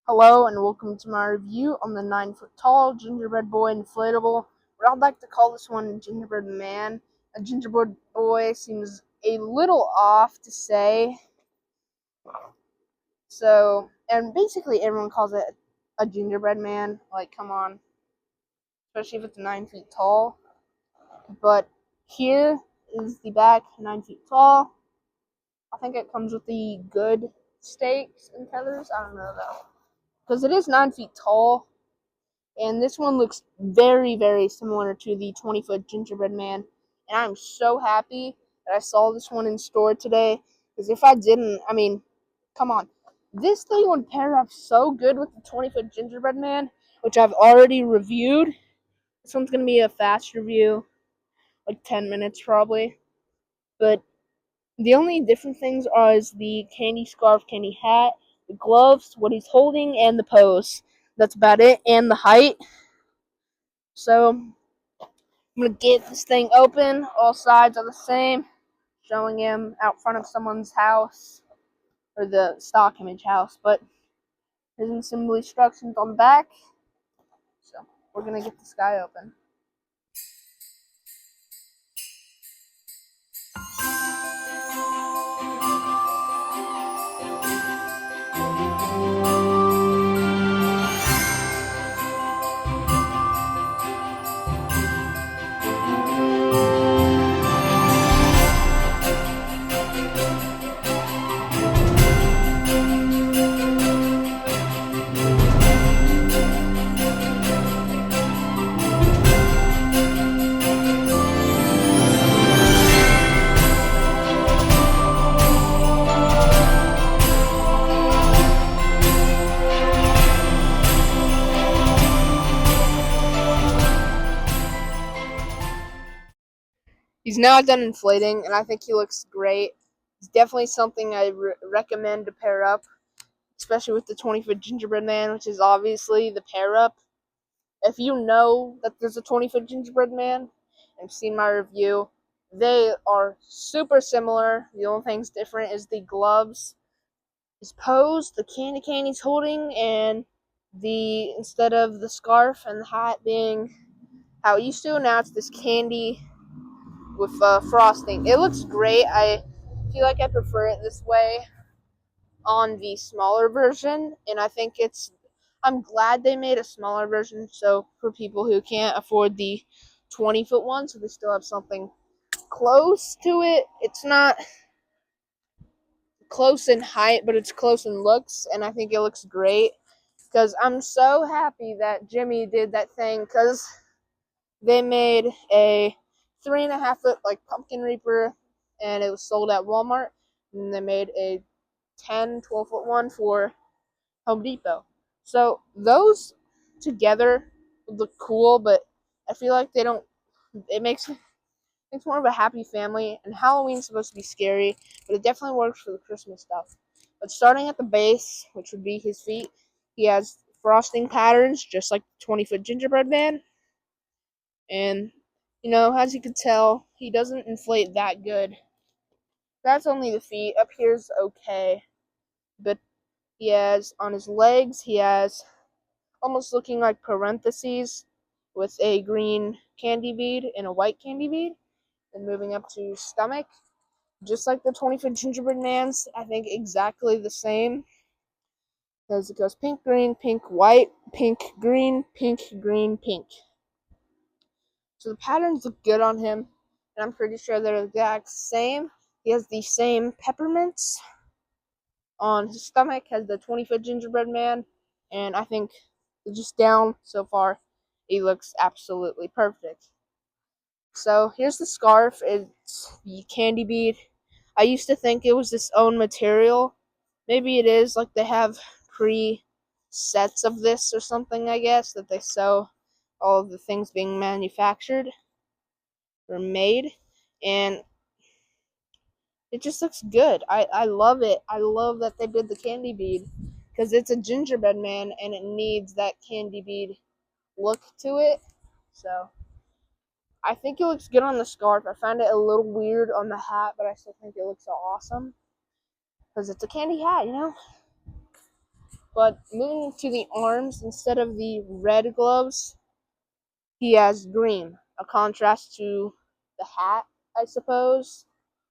Hello and welcome to my review on the 9-foot tall gingerbread boy inflatable, or I'd like to call this one gingerbread man. A gingerbread boy seems a little off to say. And basically everyone calls it a gingerbread man. Like, come on. Especially if it's 9 feet tall. But here is the back, 9 feet tall. I think it comes with the good stakes and tethers. I don't know though. Because it is 9 feet tall. And this one looks very, very similar to the 20-foot gingerbread man. And I'm so happy that I saw this one in store today. Because if I didn't, come on. This thing would pair up so good with the 20-foot gingerbread man, which I've already reviewed. This one's going to be a fast review, like 10 minutes probably. But the only different things are is the candy scarf, candy hat, the gloves, what he's holding, and the pose. That's about it, and the height. So I'm going to get this thing open. All sides are the same. Showing him out front of someone's house. Or the stock image house. But there's assembly instructions on the back. So we're going to get this guy open. He's now done inflating, and I think he looks great. It's definitely something I recommend to pair up, especially with the 20-foot gingerbread man, which is obviously the pair up. If you know that there's a 20-foot gingerbread man and seen my review, they are super similar. The only thing's different is the gloves, his pose, the candy cane he's holding, and instead of the scarf and the hat being how it used to, now it's this candy with frosting. It looks great. I feel like I prefer it this way on the smaller version, and I'm glad they made a smaller version so for people who can't afford the 20-foot one, so they still have something close to it. It's not close in height, but it's close in looks, and I think it looks great because I'm so happy that Jimmy did that thing because they made a 3.5-foot like pumpkin reaper, and it was sold at Walmart, and they made a 12-foot one for Home Depot. So those together would look cool, but I feel like they don't. It makes more of a happy family, and Halloween's supposed to be scary, but it definitely works for the Christmas stuff. But starting at the base, which would be his feet, he has frosting patterns, just like the 20-foot gingerbread man. And, as you can tell, he doesn't inflate that good. That's only the feet. Up here's okay. But on his legs, he has almost looking like parentheses with a green candy bead and a white candy bead. And moving up to stomach, just like the 20-foot gingerbread man's, I think exactly the same. Because it goes pink, green, pink, white, pink, green, pink, green, pink. So the patterns look good on him, and I'm pretty sure they're the exact same. He has the same peppermints on his stomach as the 20-foot gingerbread man, and I think just down so far, he looks absolutely perfect. So here's the scarf. It's the candy bead. I used to think it was its own material. Maybe it is, like they have pre-sets of this or something, I guess, that they sew all of the things being manufactured or made. And it just looks good. I love it. I love that they did the candy bead because it's a gingerbread man and it needs that candy bead look to it. So I think it looks good on the scarf. I found it a little weird on the hat, but I still think it looks awesome because it's a candy hat, But moving to the arms, instead of the red gloves, he has green, a contrast to the hat, I suppose,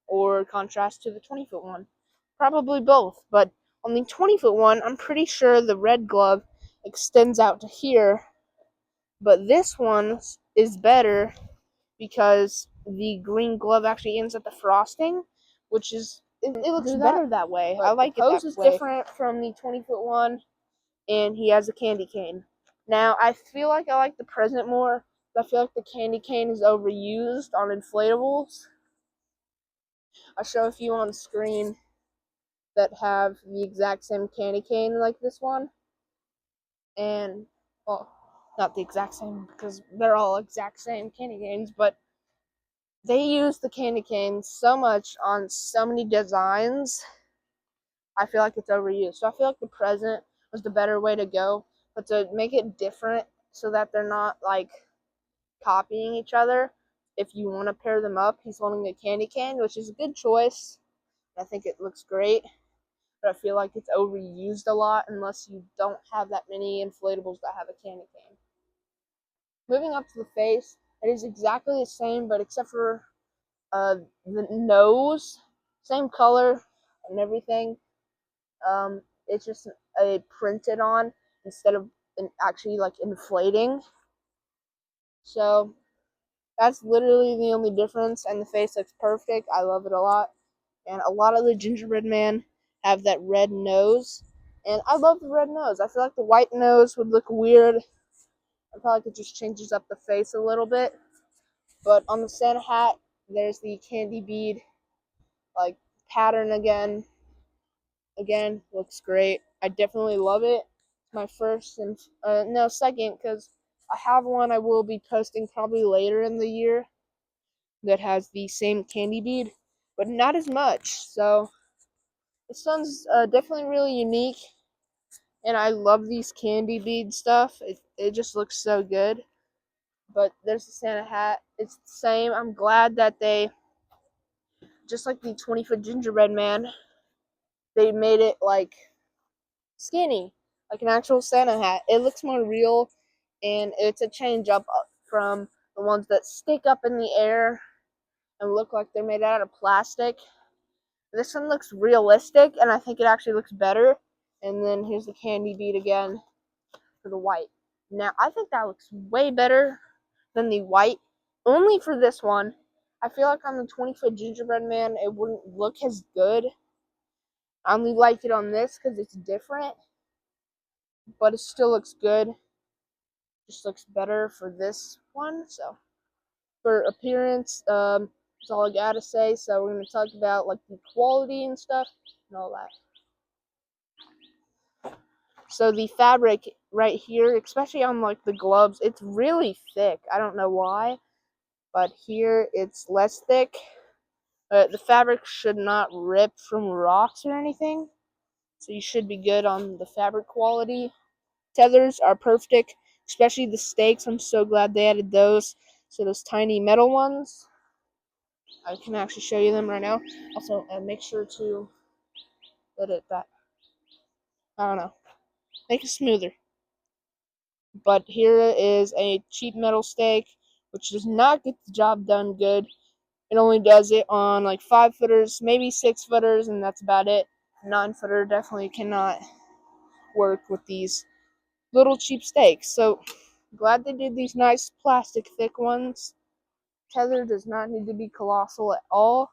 or contrast to the 20-foot one. Probably both, but on the 20-foot one, I'm pretty sure the red glove extends out to here, but this one is better because the green glove actually ends at the frosting, which is it looks better that way. But I like it that way. The pose is different from the 20-foot one, and he has a candy cane. Now, I feel like I like the present more. I feel like the candy cane is overused on inflatables. I'll show a few on screen that have the exact same candy cane like this one. And, well, not the exact same because they're all exact same candy canes, but they use the candy cane so much on so many designs. I feel like it's overused. So I feel like the present was the better way to go, but to make it different so that they're not like copying each other. If you want to pair them up, he's holding a candy cane, which is a good choice. I think it looks great, but I feel like it's overused a lot unless you don't have that many inflatables that have a candy cane. Moving up to the face, it is exactly the same, but except for the nose, same color and everything. It's just a printed on instead of actually like inflating. So that's literally the only difference, and the face looks perfect. I love it a lot. And a lot of the gingerbread men have that red nose, and I love the red nose. I feel like the white nose would look weird. I feel like it just changes up the face a little bit. But on the Santa hat, there's the candy bead like pattern again. Again, looks great. I definitely love it. My first and no, second, because I have one I will be posting probably later in the year that has the same candy bead, but not as much. So this one's definitely really unique, and I love these candy bead stuff. It just looks so good. But there's the Santa hat. It's the same. I'm glad that they, just like the 20-foot gingerbread man, they made it like skinny, like an actual Santa hat. It looks more real, and it's a change up from the ones that stick up in the air and look like they're made out of plastic. This one looks realistic, and I think it actually looks better. And then here's the candy bead again for the white. Now, I think that looks way better than the white, only for this one. I feel like on the 20-foot gingerbread man, it wouldn't look as good. I only like it on this because it's different, but it still looks good. Just looks better for this one. So for appearance, that's all I gotta say. So we're gonna talk about like the quality and stuff and all that. So the fabric right here, especially on like the gloves, it's really thick. I don't know why, but here it's less thick. The fabric should not rip from rocks or anything, so you should be good on the fabric quality. Tethers are perfect, especially the stakes. I'm so glad they added those. So those tiny metal ones, I can actually show you them right now. Also, make sure to let it back. I don't know, make it smoother. But here is a cheap metal stake, which does not get the job done good. It only does it on like 5-footers, maybe 6-footers, and that's about it. 9-footer definitely cannot work with these little cheap stakes. So glad they did these nice plastic thick ones. Tether does not need to be colossal at all.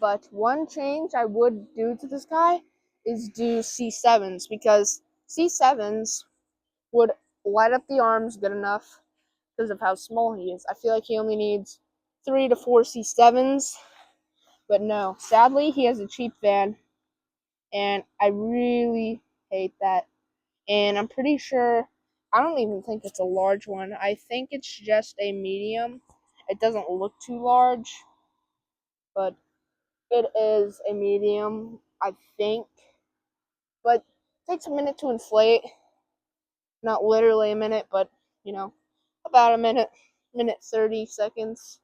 But one change I would do to this guy is do C7s, because C7s would light up the arms good enough because of how small he is. I feel like he only needs 3 to 4 C7s, but no. Sadly, he has a cheap van, and I really hate that. And I'm pretty sure, I don't even think it's a large one. I think it's just a medium. It doesn't look too large, but it is a medium, I think. But it takes a minute to inflate. Not literally a minute, but, about a minute, 30 seconds,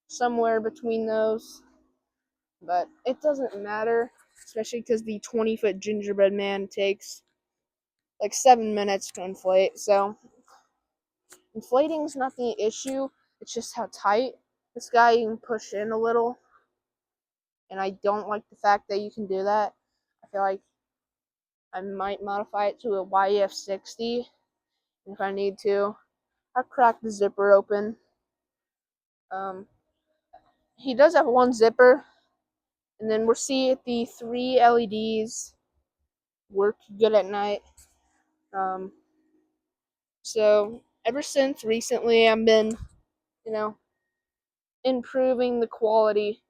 somewhere between those. But it doesn't matter. especially because the 20-foot gingerbread man takes like 7 minutes to inflate. So inflating's not the issue, it's just how tight. This guy you can push in a little, and I don't like the fact that you can do that. I feel like I might modify it to a YEF 60 if I need to. I'll crack the zipper open. He does have one zipper, and then we'll see if the 3 LEDs work good at night. So ever since recently, I've been, you know, improving the quality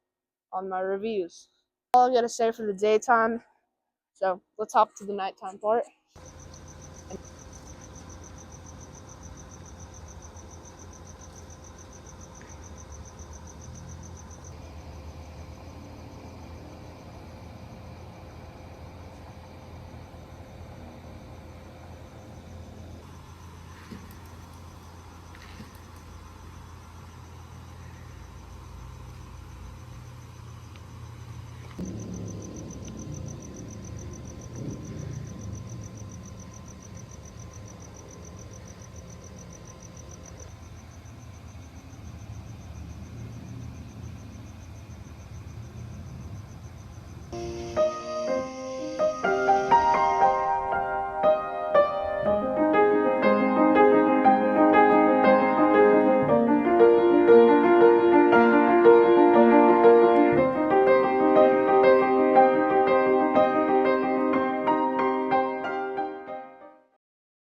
on my reviews. All I gotta say for the daytime. So let's hop to the nighttime part.